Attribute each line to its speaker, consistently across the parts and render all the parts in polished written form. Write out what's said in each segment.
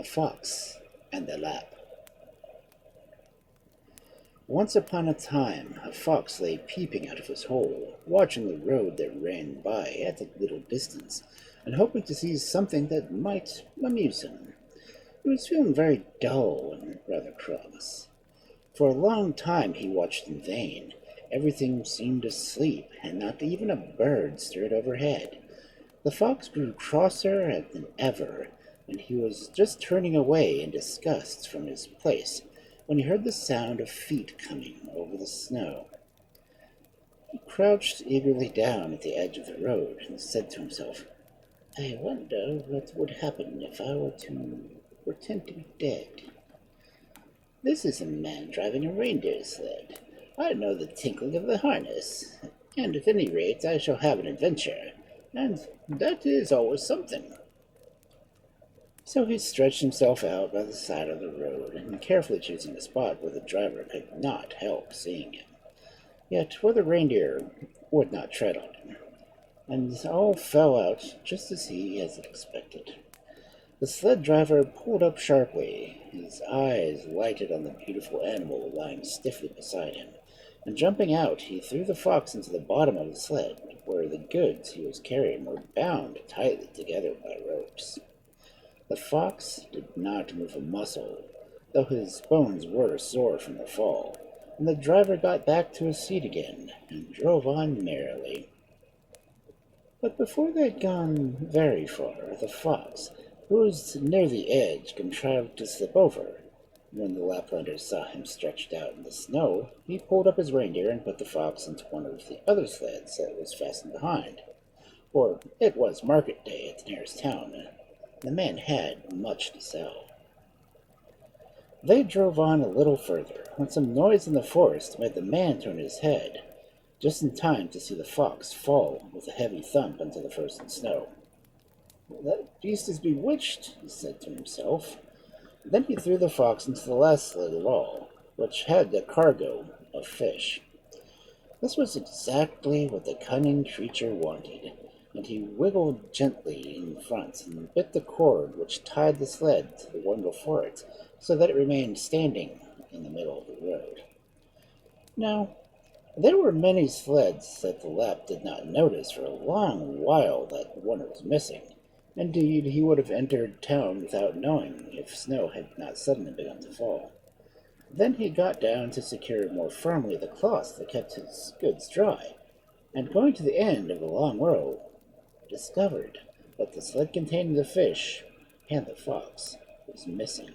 Speaker 1: The Fox and the Lapp. Once upon a time, a fox lay peeping out of his hole, watching the road that ran by at a little distance, and hoping to see something that might amuse him. He was feeling very dull and rather cross. For a long time he watched in vain. Everything seemed asleep, and not even a bird stirred overhead. The fox grew crosser than ever, and he was just turning away in disgust from his place when he heard the sound of feet coming over the snow. He crouched eagerly down at the edge of the road and said to himself, "I wonder what would happen if I were to pretend to be dead. This is a man driving a reindeer sled. I know the tinkling of the harness, and at any rate I shall have an adventure, and that is always something." So he stretched himself out by the side of the road, and carefully choosing a spot where the driver could not help seeing him, yet where the reindeer would not tread on him, and all fell out just as he had expected. The sled driver pulled up sharply, his eyes lighted on the beautiful animal lying stiffly beside him, and jumping out, he threw the fox into the bottom of the sled, where the goods he was carrying were bound tightly together by ropes. The fox did not move a muscle, though his bones were sore from the fall, and the driver got back to his seat again and drove on merrily. But before they had gone very far, the fox, who was near the edge, contrived to slip over. When the Laplanders saw him stretched out in the snow, he pulled up his reindeer and put the fox into one of the other sleds that was fastened behind. For it was market day at the nearest town, and the man had much to sell. They drove on a little further, when some noise in the forest made the man turn his head, just in time to see the fox fall with a heavy thump into the frozen snow. "That beast is bewitched," he said to himself. Then he threw the fox into the last sled of all, which had a cargo of fish. This was exactly what the cunning creature wanted, and he wiggled gently in front and bit the cord which tied the sled to the one before it, so that it remained standing in the middle of the road. Now, there were many sleds that the Lapp did not notice for a long while that one was missing. Indeed, he would have entered town without knowing if snow had not suddenly begun to fall. Then he got down to secure more firmly the cloth that kept his goods dry, and going to the end of the long row, discovered that the sled containing the fish and the fox was missing.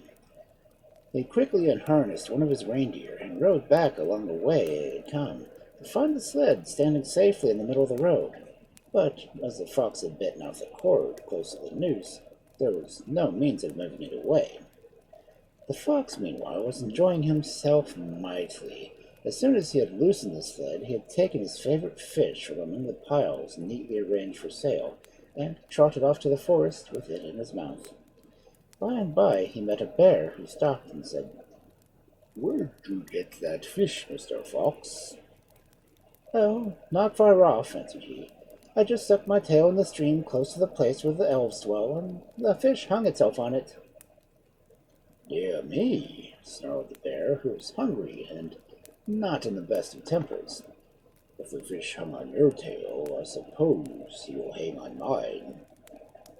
Speaker 1: He quickly unharnessed one of his reindeer and rode back along the way it had come, to find the sled standing safely in the middle of the road. But as the fox had bitten off the cord close to the noose, there was no means of moving it away. The fox, meanwhile, was enjoying himself mightily. As soon as he had loosened the sled, he had taken his favorite fish from among the piles neatly arranged for sale, and trotted off to the forest with it in his mouth. By and by he met a bear, who stopped and said, "Where'd you get that fish, Mr. Fox?" "Oh, not far off," answered he. "I just stuck my tail in the stream close to the place where the elves dwell, and the fish hung itself on it." "Dear me," snarled the bear, who was hungry and not in the best of tempers. "If the fish hung on your tail, I suppose he will hang on mine."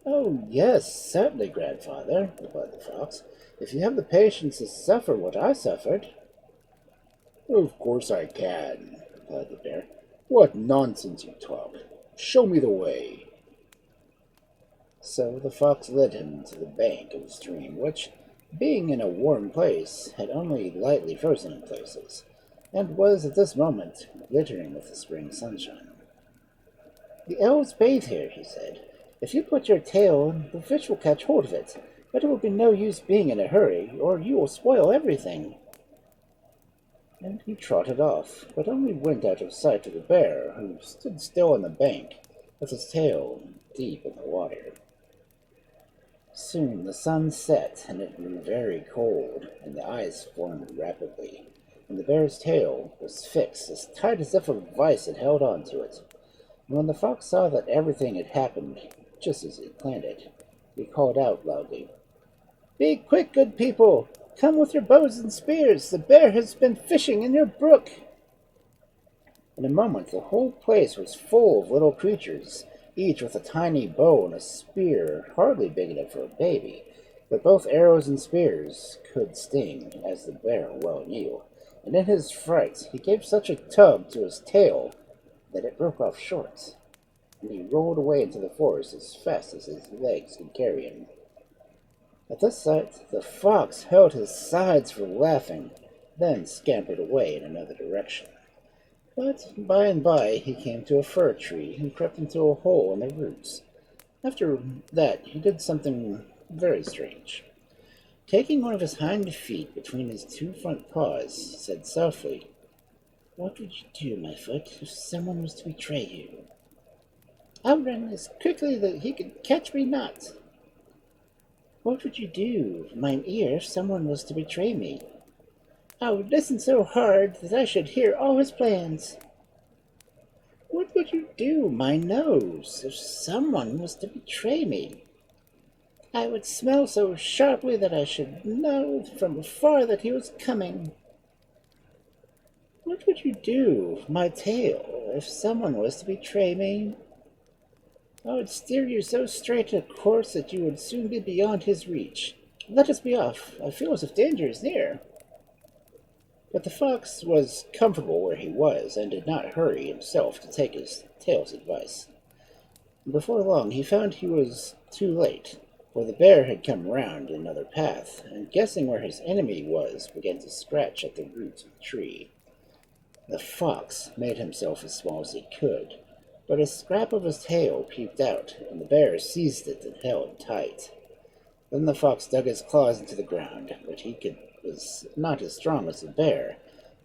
Speaker 1: "Oh, yes, certainly, grandfather," replied the fox, "if you have the patience to suffer what I suffered." "Of course I can," replied the bear. "What nonsense you talk! Show me the way." So the fox led him to the bank of the stream, which, being in a warm place, had only lightly frozen in places, and was at this moment glittering with the spring sunshine. "The elves bathe here," he said. "If you put your tail in, the fish will catch hold of it, but it will be no use being in a hurry, or you will spoil everything." And he trotted off, but only went out of sight of the bear, who stood still on the bank, with his tail deep in the water. Soon the sun set, and it grew very cold, and the ice formed rapidly, and the bear's tail was fixed as tight as if a vice had held on to it. And when the fox saw that everything had happened just as he planned it, he called out loudly, Be quick, good people! Come with your bows and spears! The bear has been fishing in your brook! In a moment, the whole place was full of little creatures, each with a tiny bow and a spear hardly big enough for a baby. But both arrows and spears could sting, as the bear well knew, and in his fright he gave such a tug to his tail that it broke off short, and he rolled away into the forest as fast as his legs could carry him. At this sight, the fox held his sides for laughing, then scampered away in another direction. But by and by he came to a fir tree and crept into a hole in the roots. After that he did something very strange. Taking one of his hind feet between his two front paws, he said softly, "What would you do, my foot, if someone was to betray you?" "I'll run as quickly that he could catch me not." "What would you do, mine ear, if someone was to betray me?" "I would listen so hard that I should hear all his plans." "What would you do, my nose, if someone was to betray me?" "I would smell so sharply that I should know from afar that he was coming." "What would you do, my tail, if someone was to betray me?" "I would steer you so straight a course that you would soon be beyond his reach. Let us be off. I feel as if danger is near." But the fox was comfortable where he was, and did not hurry himself to take his tail's advice. Before long he found he was too late, for the bear had come round another path, and guessing where his enemy was, began to scratch at the roots of the tree. The fox made himself as small as he could, but a scrap of his tail peeped out, and the bear seized it and held tight. Then the fox dug his claws into the ground, but was not as strong as the bear,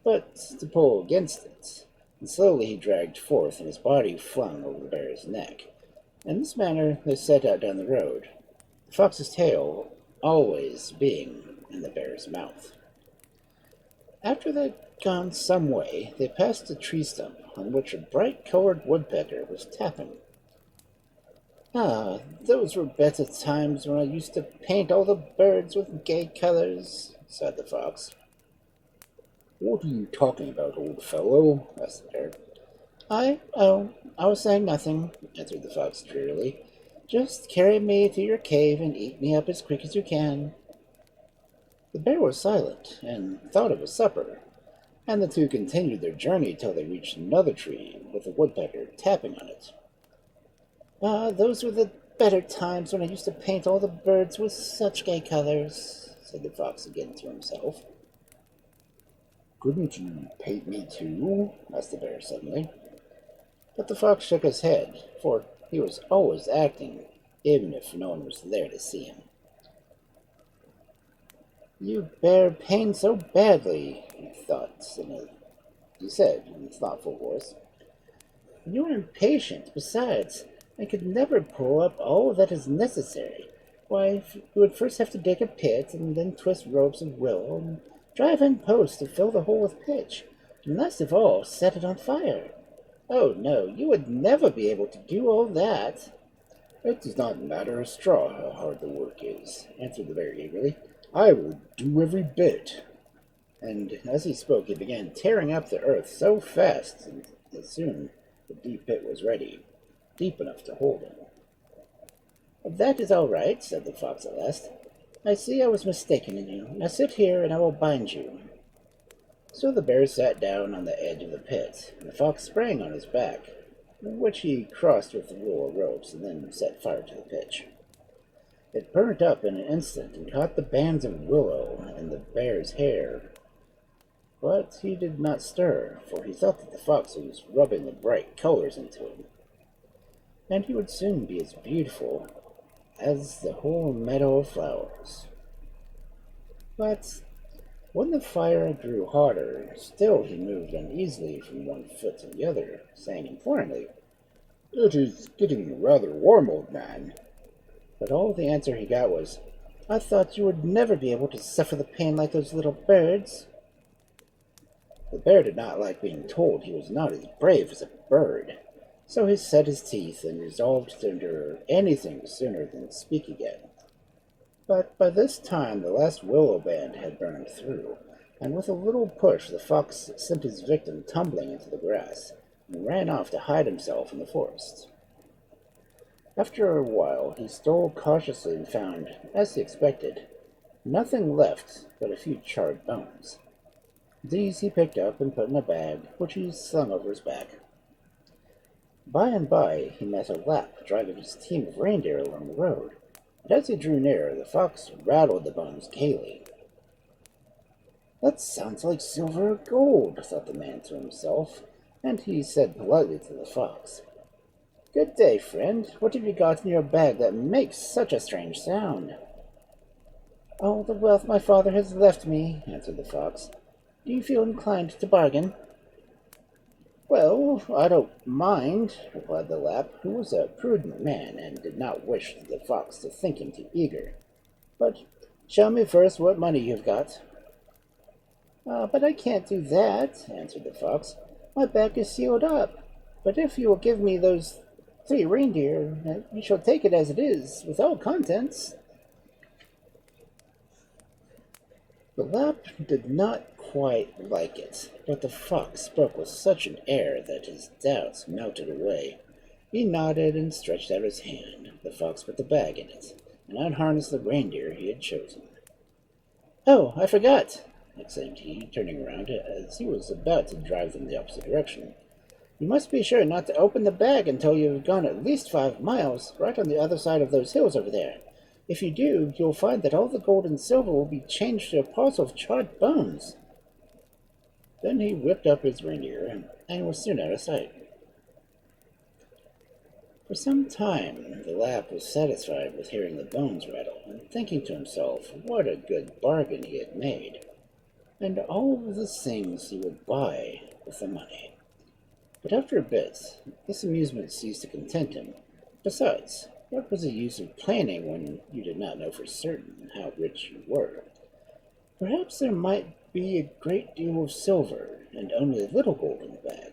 Speaker 1: but to pull against it, and slowly he dragged forth, and his body flung over the bear's neck. In this manner they set out down the road, the fox's tail always being in the bear's mouth. After they had gone some way, they passed a tree stump on which a bright-colored woodpecker was tapping. "Ah, those were better times when I used to paint all the birds with gay colors," sighed the fox. "What are you talking about, old fellow?" asked the bear. I was saying nothing," answered the fox drearily. "Just carry me to your cave and eat me up as quick as you can." The bear was silent, and thought of his supper, and the two continued their journey till they reached another tree with a woodpecker tapping on it. "Ah, those were the better times when I used to paint all the birds with such gay colors," said the fox again to himself. "Couldn't you paint me too?" asked the bear suddenly. But the fox shook his head, for he was always acting, even if no one was there to see him. "You bear pain so badly," he said in a thoughtful voice. "You are impatient, besides, and could never pull up all that is necessary. Why, you would first have to dig a pit, and then twist ropes of willow, and drive in posts to fill the hole with pitch, and last of all, set it on fire. Oh, no, you would never be able to do all that." "It does not matter a straw how hard the work is," answered the bear eagerly. "I will do every bit." And as he spoke, he began tearing up the earth so fast that soon the deep pit was ready, deep enough to hold him. "That is all right," said the fox at last. "I see I was mistaken in you. Now sit here, and I will bind you." So the bear sat down on the edge of the pit, and the fox sprang on his back, which he crossed with the willow ropes, and then set fire to the pitch. It burnt up in an instant and caught the bands of willow and the bear's hair. But he did not stir, for he thought that the fox was rubbing the bright colors into him, and he would soon be as beautiful as the whole meadow of flowers. But when the fire grew hotter, still he moved uneasily from one foot to the other, saying imploringly, "It is getting rather warm, old man." But all the answer he got was, "I thought you would never be able to suffer the pain like those little birds." The bear did not like being told he was not as brave as a bird, so he set his teeth and resolved to endure anything sooner than speak again. But by this time the last willow band had burned through, and with a little push the fox sent his victim tumbling into the grass, and ran off to hide himself in the forest. After a while he stole cautiously and found, as he expected, nothing left but a few charred bones. These he picked up and put in a bag, which he slung over his back. By and by he met a Lapp driving his team of reindeer along the road, and as he drew near, the fox rattled the bones gaily. "That sounds like silver or gold," thought the man to himself, and he said politely to the fox, "Good day, friend. What have you got in your bag that makes such a strange sound?" "Oh, the wealth my father has left me," answered the fox. "Do you feel inclined to bargain?" "Well, I don't mind," replied the Lapp, who was a prudent man and did not wish the fox to think him too eager. "But show me first what money you've got." "But I can't do that," answered the fox. "My bag is sealed up. But if you will give me those 3 reindeer, you shall take it as it is, without contents." The Lapp did not quite like it, but the fox spoke with such an air that his doubts melted away. He nodded and stretched out his hand. The fox put the bag in it, and unharnessed the reindeer he had chosen. "Oh, I forgot!" exclaimed he, turning around as he was about to drive them the opposite direction. "You must be sure not to open the bag until you have gone at least 5 miles, right on the other side of those hills over there. If you do, you'll find that all the gold and silver will be changed to a parcel of charred bones." Then he whipped up his reindeer and was soon out of sight. For some time the Lapp was satisfied with hearing the bones rattle, and thinking to himself what a good bargain he had made, and all the things he would buy with the money. But after a bit, this amusement ceased to content him. Besides, what was the use of planning when you did not know for certain how rich you were? Perhaps there might be a great deal of silver and only a little gold in the bag,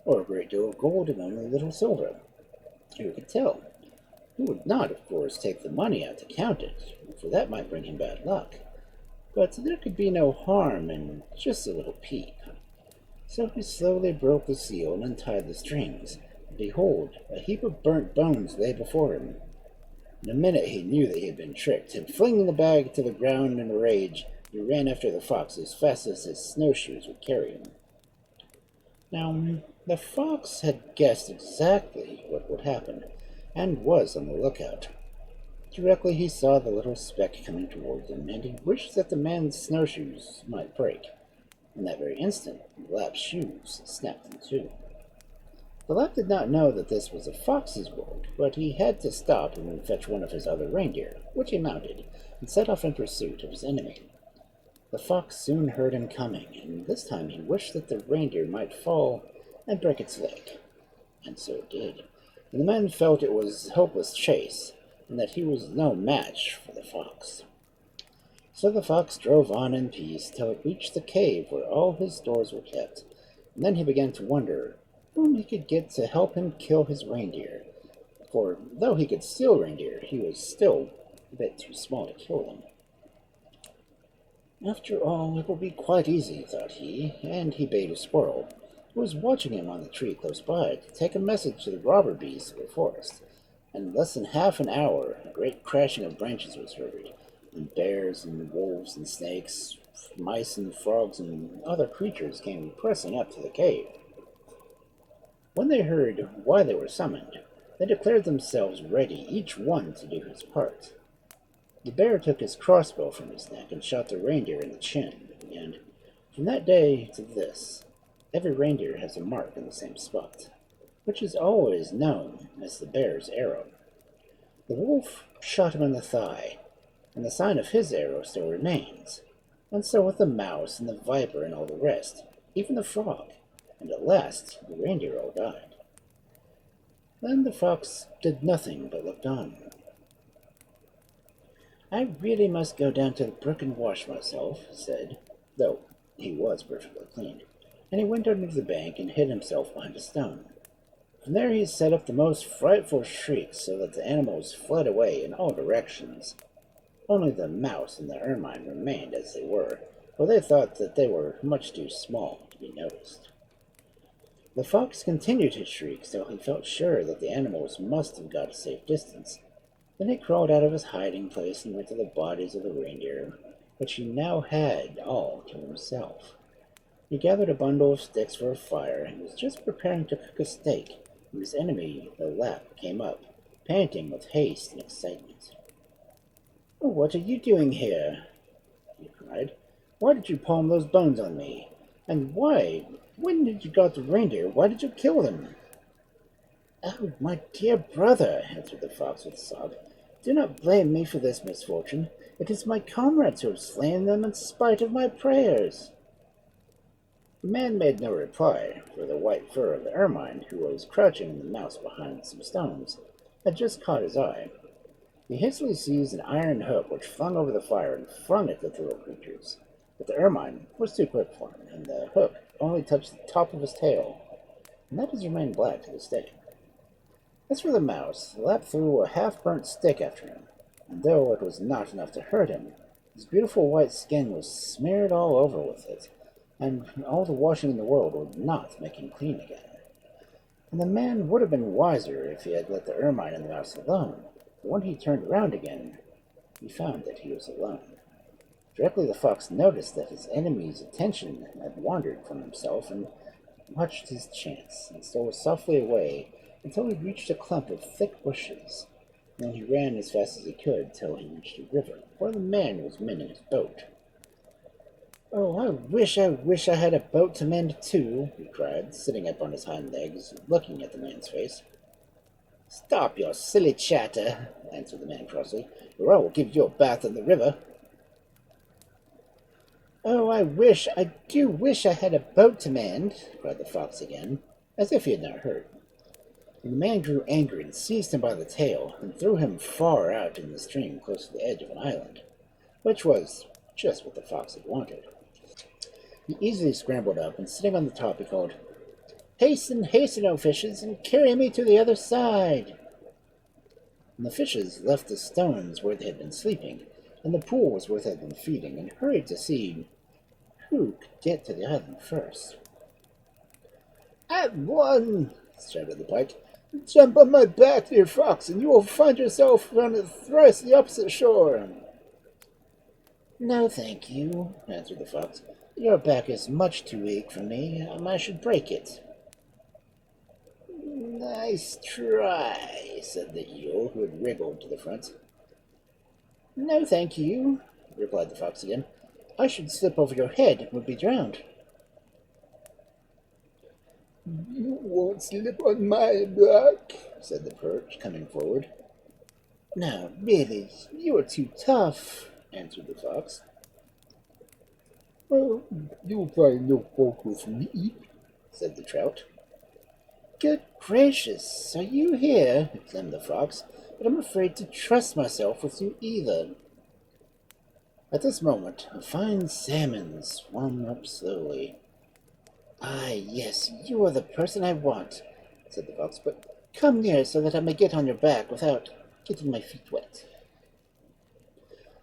Speaker 1: or a great deal of gold and only a little silver. Who could tell? He would not, of course, take the money out to count it, for that might bring him bad luck. But there could be no harm in just a little peep. So he slowly broke the seal and untied the strings. Behold, a heap of burnt bones lay before him. In a minute he knew that he had been tricked, and flinging the bag to the ground in a rage, he ran after the fox as fast as his snowshoes would carry him. Now, the fox had guessed exactly what would happen, and was on the lookout. Directly he saw the little speck coming toward him, and he wished that the man's snowshoes might break. In that very instant, the Lapp's shoes snapped in two. The Lapp did not know that this was a fox's world, but he had to stop and fetch one of his other reindeer, which he mounted, and set off in pursuit of his enemy. The fox soon heard him coming, and this time he wished that the reindeer might fall and break its leg. And so it did, and the man felt it was a hopeless chase, and that he was no match for the fox. So the fox drove on in peace till it reached the cave where all his stores were kept, and then he began to wonder whom he could get to help him kill his reindeer, for though he could steal reindeer, he was still a bit too small to kill them. After all, it will be quite easy, thought he, and he bade a squirrel, who was watching him on the tree close by, to take a message to the robber beasts of the forest. And in less than half an hour, a great crashing of branches was heard, and bears and wolves and snakes, mice and frogs and other creatures came pressing up to the cave. When they heard why they were summoned, they declared themselves ready, each one to do his part. The bear took his crossbow from his neck and shot the reindeer in the chin, and from that day to this, every reindeer has a mark in the same spot, which is always known as the bear's arrow. The wolf shot him in the thigh, and the sign of his arrow still remains, and so with the mouse and the viper and all the rest, even the frog, and at last the reindeer all died. Then the fox did nothing but looked on. "I really must go down to the brook and wash myself," he said, though he was perfectly clean, and he went under the bank and hid himself behind a stone. From there he set up the most frightful shrieks so that the animals fled away in all directions. Only the mouse and the ermine remained as they were, for they thought that they were much too small to be noticed. The fox continued his shrieks till he felt sure that the animals must have got a safe distance. Then he crawled out of his hiding place and went to the bodies of the reindeer, which he now had all to himself. He gathered a bundle of sticks for a fire and was just preparing to cook a steak when his enemy, the Lapp, came up, panting with haste and excitement. "Oh, what are you doing here?" he cried. "Why did you palm those bones on me? And why? When did you got the reindeer? Why did you kill them?" "Oh, my dear brother," answered the fox with a sob, "do not blame me for this misfortune. It is my comrades who have slain them in spite of my prayers." The man made no reply, for the white fur of the ermine, who was crouching in the mouse behind some stones, had just caught his eye. He hastily seized an iron hook which flung over the fire and flung it at the little creatures. But the ermine was too quick for him, and the hook only touched the top of his tail, and that has remained black to this day. As for the mouse, Lapp threw a half-burnt stick after him, and though it was not enough to hurt him, his beautiful white skin was smeared all over with it, and all the washing in the world would not make him clean again. And the man would have been wiser if he had let the ermine and the mouse alone, but when he turned around again, he found that he was alone. Directly the fox noticed that his enemy's attention had wandered from himself and watched his chance, and stole softly away until he reached a clump of thick bushes. Then he ran as fast as he could till he reached a river, where the man was mending his boat. "Oh, I wish I had a boat to mend too," he cried, sitting up on his hind legs, looking at the man's face. "Stop your silly chatter," answered the man crossly, "or I will give you a bath in the river." "Oh, I do wish I had a boat to mend," cried the fox again, as if he had not heard. And the man grew angry and seized him by the tail and threw him far out in the stream close to the edge of an island, which was just what the fox had wanted. He easily scrambled up, and sitting on the top, he called, "Hasten, hasten, O fishes, and carry me to the other side." And the fishes left the stones where they had been sleeping, and the pools where they had been feeding, and hurried to see who could get to the island first. "I've won!" shouted the pike. "Jump on my back, dear fox, and you will find yourself on thrice the opposite shore." "No, thank you," answered the fox. "Your back is much too weak for me. I should break it." "Nice try," said the eel, who had wriggled to the front. "No, thank you," replied the fox again. "I should slip over your head and would be drowned." "You won't slip on my back," said the perch, coming forward. "No, really, you are too tough," answered the fox. "Well, you'll find no fault with me," said the trout. "Good gracious, are you here?" exclaimed the fox. "But I'm afraid to trust myself with you either." At this moment, a fine salmon swam up slowly. "Ah, yes, you are the person I want," said the fox, "but come near so that I may get on your back without getting my feet wet."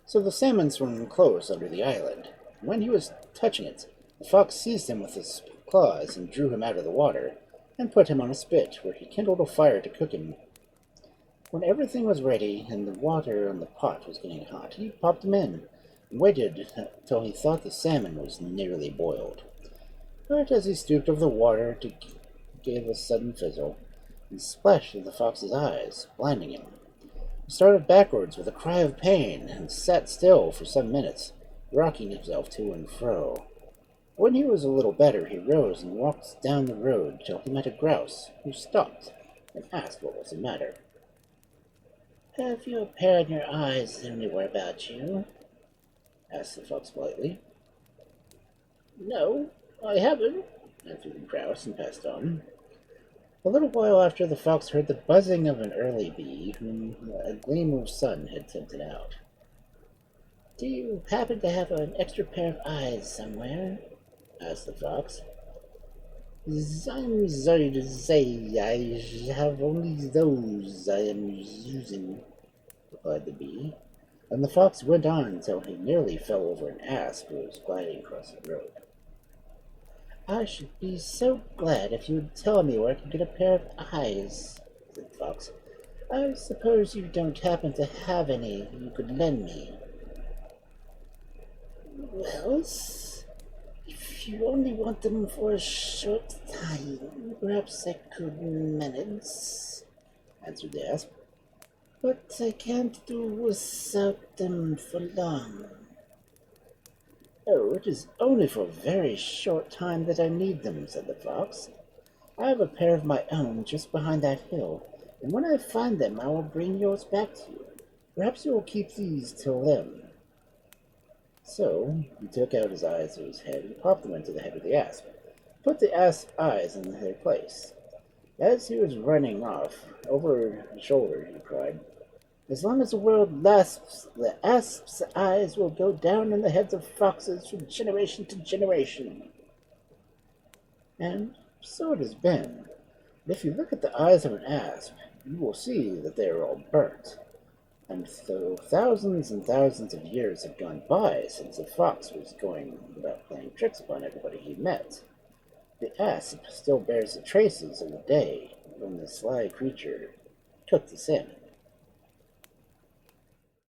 Speaker 1: So the salmon swam close under the island. When he was touching it, the fox seized him with his claws and drew him out of the water, and put him on a spit, where he kindled a fire to cook him. When everything was ready, and the water on the pot was getting hot, he popped him in, and waited till he thought the salmon was nearly boiled. But as he stooped over the water, it gave a sudden fizzle, and splashed in the fox's eyes, blinding him. He started backwards with a cry of pain, and sat still for some minutes, rocking himself to and fro. When he was a little better, he rose and walked down the road till he met a grouse, who stopped and asked what was the matter. "Have you a pair in your eyes anywhere about you?" asked the fox politely. "No, I haven't," answered the grouse, and passed on. A little while after, the fox heard the buzzing of an early bee, whom a gleam of sun had tempted out. "Do you happen to have an extra pair of eyes somewhere?" asked the fox. "I'm sorry to say I have only those I am using," replied the bee. And the fox went on until he nearly fell over an asp who was gliding across the road. "I should be so glad if you would tell me where I can get a pair of eyes," said the fox. "I suppose you don't happen to have any you could lend me." "Well, if you only want them for a short time, perhaps I could manage," answered the asp. "But I can't do without them for long." "Oh, it is only for a very short time that I need them," said the fox. "I have a pair of my own just behind that hill, and when I find them I will bring yours back to you. Perhaps you will keep these till then." So he took out his eyes of his head and popped them into the head of the asp, put the asp's eyes in their place. As he was running off, over his shoulder he cried, "As long as the world lasts, the asp's eyes will go down in the heads of foxes from generation to generation." And so it has been. But if you look at the eyes of an asp, you will see that they are all burnt. And though thousands and thousands of years have gone by since the fox was going about playing tricks upon everybody he met, the asp still bears the traces of the day when the sly creature took the sin.